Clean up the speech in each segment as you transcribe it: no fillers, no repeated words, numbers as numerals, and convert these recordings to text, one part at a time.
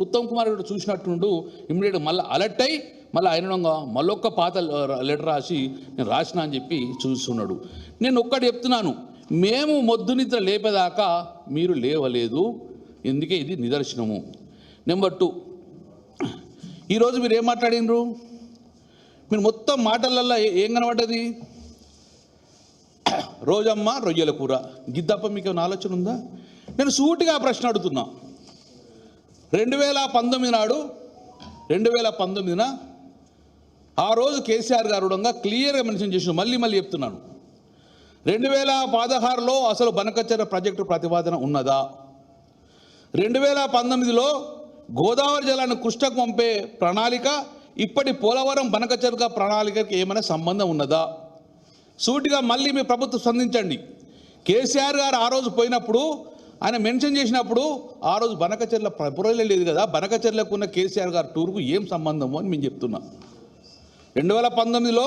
Uttam Kumar Reddy చూసినట్టుండు immediate మళ్ళీ alert అయ్యి మళ్ళీ ఆయన మళ్ళొక్క పాత లెటర్ రాసి నేను రాసిన అని చెప్పి చూస్తున్నాడు. నేను ఒక్కటి చెప్తున్నాను, మేము మొద్దు నిద్ర లేపేదాకా మీరు లేవలేదు, ఎందుకే ఇది నిదర్శనము. నెంబర్ 2, ఈరోజు మీరు ఏం మాట్లాడినరు? మీరు మొత్తం మాటలల్లో ఏం కనబడ్డది? రోజమ్మ రొయ్యల కూర గిద్దప్ప మీకు ఏమైనా ఆలోచన ఉందా? నేను సూటిగా ప్రశ్న అడుగుతున్నా. 2019 నాడు 2019న ఆ రోజు కేసీఆర్ గారు క్లియర్గా మెన్షన్ చేసిన, మళ్ళీ చెప్తున్నాను, 2016లో అసలు బనకచెర్ల ప్రాజెక్టు ప్రతిపాదన ఉన్నదా? 2019లో గోదావరి జలాన్ని కృష్ణకు పంపే ప్రణాళిక ఇప్పటి పోలవరం బనకచెర్ల ప్రణాళికకి ఏమైనా సంబంధం ఉన్నదా? సూటిగా మళ్ళీ మీ ప్రభుత్వం స్పందించండి. కేసీఆర్ గారు ఆ రోజు పోయినప్పుడు ఆయన మెన్షన్ చేసినప్పుడు ఆ రోజు బనకచెర్ల ప్రపోజల్ లేదు కదా, బనకచెర్లకు ఉన్న కేసీఆర్ గారు టూర్కు ఏం సంబంధము అని మేము చెప్తున్నాం. 2019లో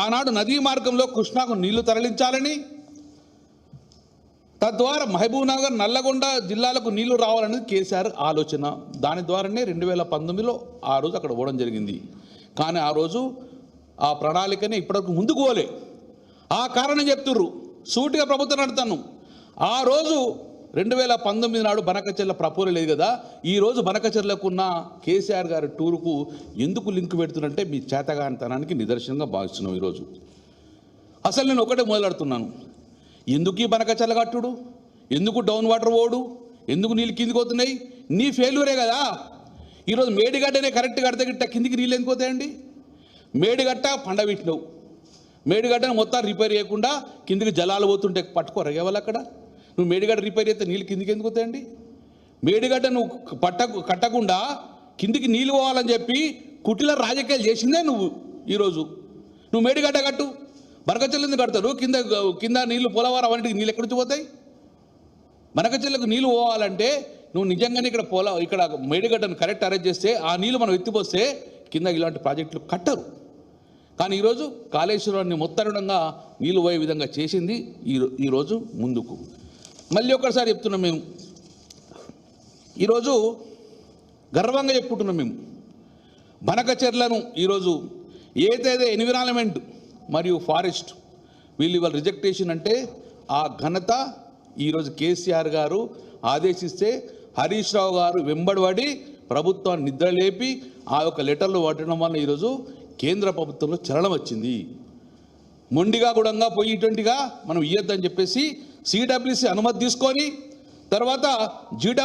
ఆనాడు నదీ మార్గంలో కృష్ణాకు నీళ్లు తరలించాలని, తద్వారా మహబూబ్నగర్ నల్లగొండ జిల్లాలకు నీళ్లు రావాలనేది కేసీఆర్ ఆలోచన. దాని ద్వారానే 2019లో ఆ రోజు అక్కడ పోవడం జరిగింది. కానీ ఆ రోజు ఆ ప్రణాళికనే ఇప్పటివరకు ముందుకు పోలే. ఆ కారణం చెప్తుర్రు, సూటిగా ప్రభుత్వం నడుతాను. ఆ రోజు 2019 నాడు బనకచెర్ల ప్రపోజల్ లేదు కదా, ఈరోజు బనకచెర్లకు ఉన్న కేసీఆర్ గారి టూరుకు ఎందుకు లింక్ పెడుతున్నంటే మీ చేతగానితనానికి నిదర్శనంగా భావిస్తున్నాం. ఈరోజు అసలు నేను ఒకటే మొదలెడుతున్నాను, ఎందుకు ఈ బనకచెర్ల కట్టుడు, ఎందుకు డౌన్ వాటర్ పోడు, ఎందుకు నీళ్ళు కిందికి పోతున్నాయి? నీ ఫెయిల్యూరే కదా. ఈరోజు మేడిగడ్డనే కరెక్ట్ కడితే గిట్ట కిందికి నీళ్ళు ఎందుకు పోతాయండి? మేడిగట్ట పండబెట్టినవు, మేడిగడ్డను మొత్తం రిపేర్ చేయకుండా కిందికి జలాలు పోతుంటే పట్టుకోరా ఎవరు అక్కడ? నువ్వు మేడిగడ్డ రిపేర్ చేస్తే నీళ్ళు కిందికి ఎందుకు పోతాయండి? మేడిగడ్డ నువ్వు కట్టకుండా కిందికి నీళ్ళు పోవాలని చెప్పి కుటిల రాజకీయాలు చేసిందే నువ్వు. ఈరోజు నువ్వు మేడిగడ్డ కట్టు, బనకచెర్ల ఎందుకు కడతారు? కింద నీళ్ళు పోలవరం అవన్నిటికి నీళ్ళు ఎక్కడి నుంచి పోతాయి? బనకచెర్లకు నీళ్ళు పోవాలంటే నువ్వు నిజంగానే ఇక్కడ మేడిగడ్డను కరెక్ట్ అరేంజ్ చేస్తే ఆ నీళ్ళు మనం ఎత్తిపోస్తే కింద ఇలాంటి ప్రాజెక్టులు కట్టరు. కానీ ఈరోజు కాళేశ్వరాన్ని మొత్తరుడంగా నీళ్ళు పోయే విధంగా చేసింది ఈరోజు ముందుకు. మళ్ళీ ఒకసారి చెప్తున్నాం, మేము ఈరోజు గర్వంగా చెప్పుకుంటున్నాం, మేము బనకచెర్లను ఈరోజు ఏదైతే ఎన్విరాన్మెంట్ మరియు ఫారెస్ట్ వీళ్ళు ఇవాళ రిజెక్టేషన్ అంటే ఆ ఘనత ఈరోజు కేసీఆర్ గారు ఆదేశిస్తే హరీష్ రావు గారు వెంబడిపడి ప్రభుత్వాన్ని నిద్రలేపి ఆ యొక్క లెటర్లు పట్టడం వల్ల ఈరోజు కేంద్ర ప్రభుత్వంలో చలనం వచ్చింది. మొండిగా కూడా పోయి ఇటువంటిగా మనం ఇయ్యొద్దని చెప్పేసి సిడబ్ల్యూసి అనుమతి తీసుకొని తర్వాత జీడబ్ల్యూ